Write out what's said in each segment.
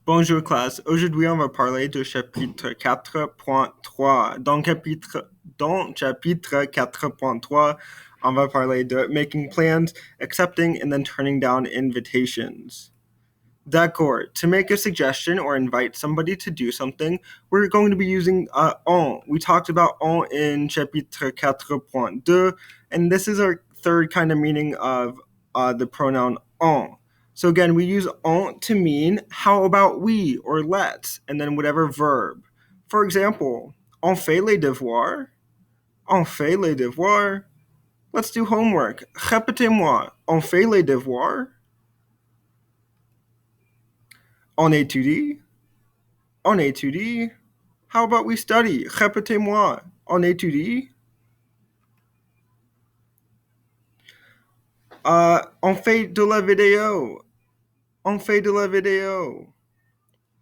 Bonjour classe, aujourd'hui on va parler du chapitre 4.3. Dans chapitre 4.3, on va parler de making plans, accepting, and then turning down invitations. D'accord. To make a suggestion or invite somebody to do something, we're going to be using on. We talked about on in chapitre 4.2, and this is our third kind of meaning of the pronoun on. So again, we use on to mean how about we or let's, and then whatever verb. For example, on fait les devoirs. On fait les devoirs. Let's do homework. Répétez-moi. On fait les devoirs. On étudie. On étudie. How about we study? Répétez-moi. On étudie. On fait de la vidéo. On fait de la vidéo.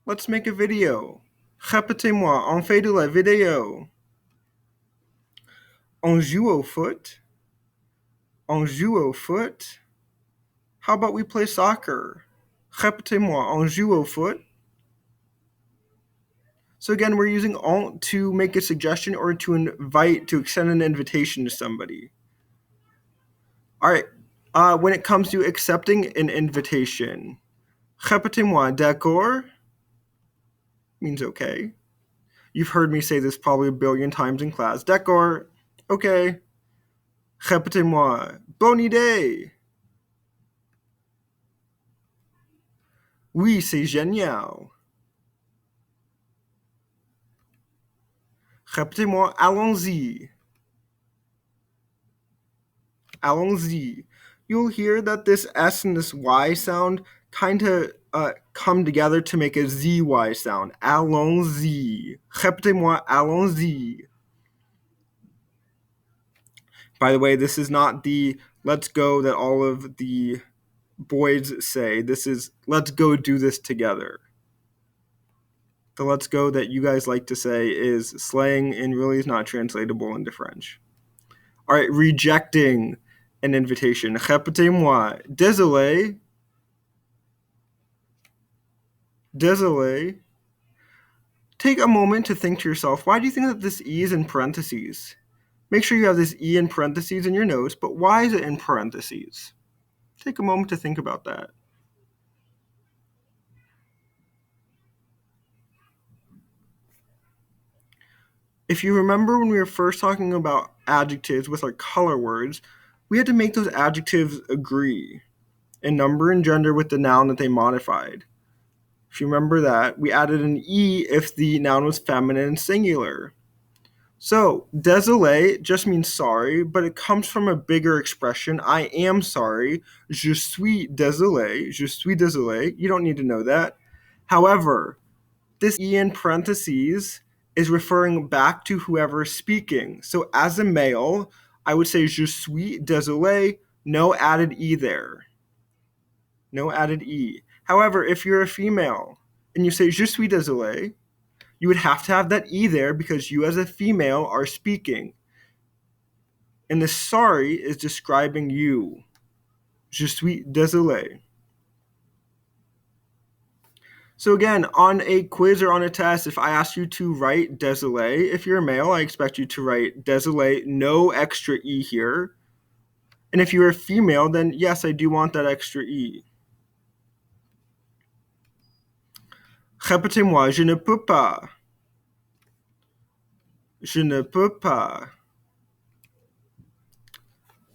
Let's make a video. Répétez-moi. On fait de la vidéo. On joue au foot. On joue au foot. How about we play soccer? Répétez-moi. On joue au foot. So again, we're using on to make a suggestion or to invite, to extend an invitation to somebody. All right. When it comes to accepting an invitation, répétez-moi, d'accord means okay. You've heard me say this probably a billion times in class. D'accord, okay. Répétez-moi, bonne idée. Oui, c'est génial. Répétez-moi, allons-y. Allons-y. You'll hear that this S and this Y sound kind of come together to make a ZY sound. Allons-y. Répétez-moi, allons-y. By the way, this is not the let's go that all of the boys say. This is let's go do this together. The let's go that you guys like to say is slang and really is not translatable into French. All right, rejecting an invitation. Répétez-moi. Désolé. Désolé. Take a moment to think to yourself, why do you think that this E is in parentheses? Make sure you have this E in parentheses in your notes, but why is it in parentheses? Take a moment to think about that. If you remember when we were first talking about adjectives with our color words, we had to make those adjectives agree in number and gender with the noun that they modified. If you remember that, we added an E if the noun was feminine and singular. So, désolé just means sorry, but it comes from a bigger expression. I am sorry. Je suis désolé. Je suis désolé. You don't need to know that. However, this E in parentheses is referring back to whoever is speaking. So, as a male, I would say je suis désolé, no added E there. No added E. However, if you're a female and you say je suis désolé, you would have to have that E there because you as a female are speaking. And the sorry is describing you. Je suis désolé. So again, on a quiz or on a test, if I ask you to write désolé, if you're a male, I expect you to write désolé, no extra E here. And if you're a female, then yes, I do want that extra E. Répétez-moi, je ne peux pas. Je ne peux pas.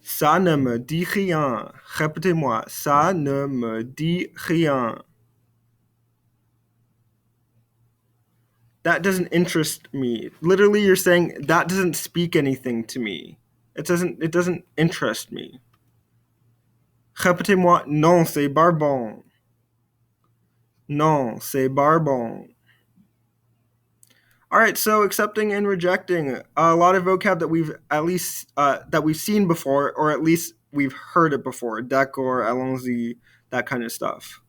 Ça ne me dit rien. Répétez-moi, ça ne me dit rien. That doesn't interest me. Literally, you're saying that doesn't speak anything to me. It doesn't interest me. Répétez-moi, non, c'est barbon. Non, c'est barbon. All right, so accepting and rejecting, a lot of vocab that we've at least that we've seen before, or at least we've heard it before. D'accord, allons-y, that kind of stuff.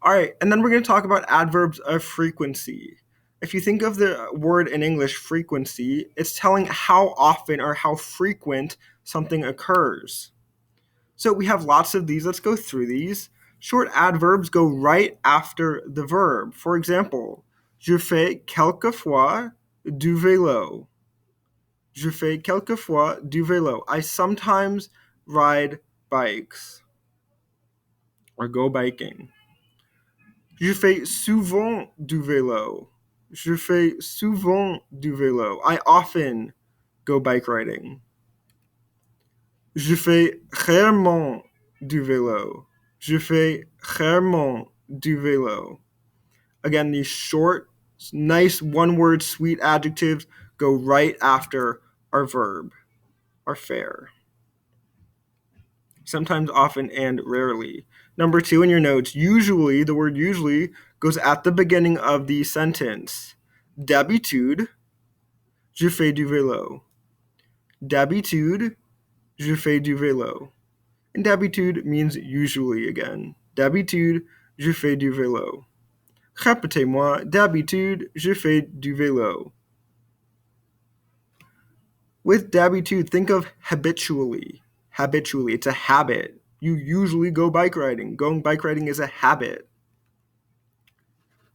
All right, and then we're going to talk about adverbs of frequency. If you think of the word in English, frequency, it's telling how often or how frequent something occurs. So we have lots of these. Let's go through these. Short adverbs go right after the verb. For example, je fais quelquefois du vélo. Je fais quelquefois du vélo. I sometimes ride bikes or go biking. Je fais souvent du vélo. Je fais souvent du vélo. I often go bike riding. Je fais rarement du vélo. Je fais rarement du vélo. Again, these short, nice, one-word, sweet adjectives go right after our verb, our fair. Sometimes, often, and rarely. Number 2 in your notes, usually, the word usually goes at the beginning of the sentence. D'habitude, je fais du vélo. D'habitude, je fais du vélo. And d'habitude means usually again. D'habitude, je fais du vélo. Répétez-moi, d'habitude, je fais du vélo. With d'habitude, think of habitually. Habitually, it's a habit. You usually go bike riding. Going bike riding is a habit.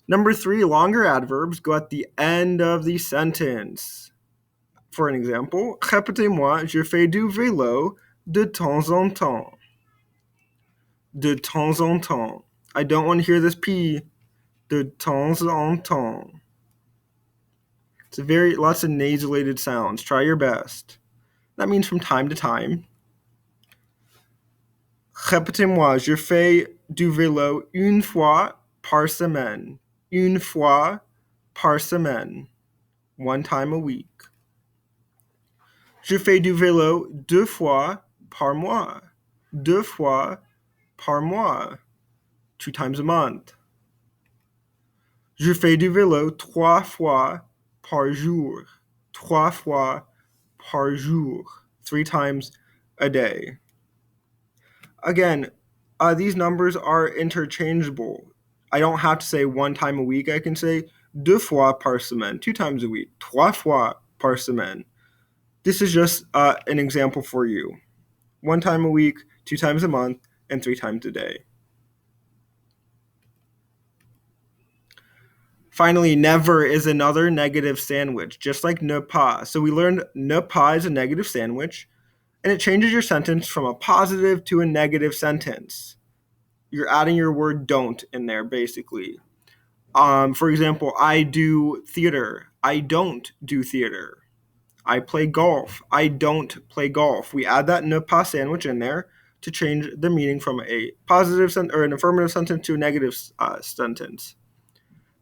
Number 3, longer adverbs go at the end of the sentence. For an example, répétez-moi, je fais du vélo de temps en temps. De temps en temps. I don't want to hear this P. De temps en temps. It's lots of nasalated sounds. Try your best. That means from time to time. Répétez-moi, je fais du vélo une fois par semaine. Une fois par semaine. One time a week. Je fais du vélo 2 fois par mois. 2 fois par mois. 2 times a month. Je fais du vélo 3 fois par jour. 3 fois par jour. 3 times a day. Again, these numbers are interchangeable. I don't have to say 1 time a week. I can say 2 fois par semaine, 2 times a week. 3 fois par semaine. This is just an example for you. 1 time a week, 2 times a month, and 3 times a day. Finally, never is another negative sandwich, just like ne pas. So we learned ne pas is a negative sandwich, and it changes your sentence from a positive to a negative sentence. You're adding your word don't in there, basically. For example, I do theater. I don't do theater. I play golf. I don't play golf. We add that ne pas sandwich in there to change the meaning from a positive or an affirmative sentence to a negative sentence.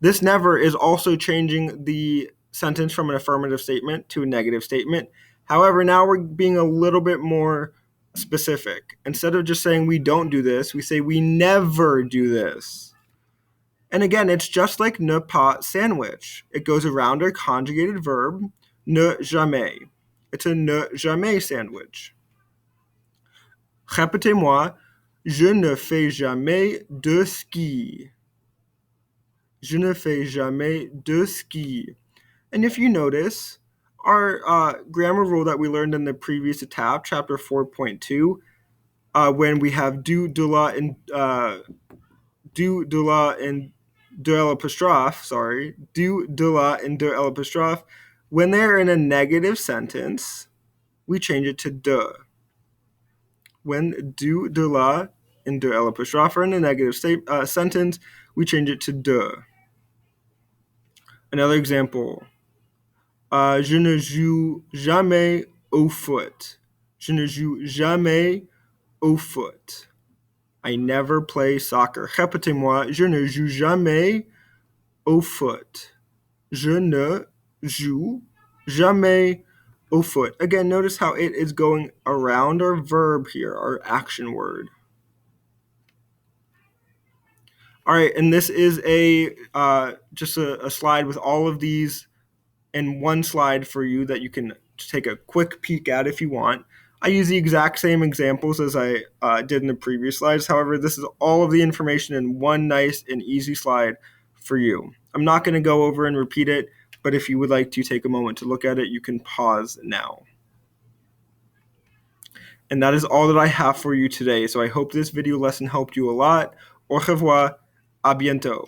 This never is also changing the sentence from an affirmative statement to a negative statement. However, now we're being a little bit more specific. Instead of just saying we don't do this, we say we never do this. And again, it's just like ne pas sandwich. It goes around our conjugated verb, ne jamais. It's a ne jamais sandwich. Répétez-moi, je ne fais jamais de ski. Je ne fais jamais de ski. And if you notice, our grammar rule that we learned in the previous tab, chapter 4.2, when we have do, de la, and do, de la, and de l'apostrophe, do, de la, and de l'apostrophe, when they're in a negative sentence, we change it to de. When do, de la, and de l'apostrophe are in a negative sentence, we change it to de. Another example, je ne joue jamais au foot. Je ne joue jamais au foot. I never play soccer. Répétez-moi, je ne joue jamais au foot. Je ne joue jamais au foot. Again, notice how it is going around our verb here, our action word. All right, and this is just a slide with all of these in one slide for you that you can take a quick peek at if you want. I use the exact same examples as I did in the previous slides. However, this is all of the information in one nice and easy slide for you. I'm not going to go over and repeat it, but if you would like to take a moment to look at it, you can pause now. And that is all that I have for you today. So I hope this video lesson helped you a lot. Au revoir. À bientôt.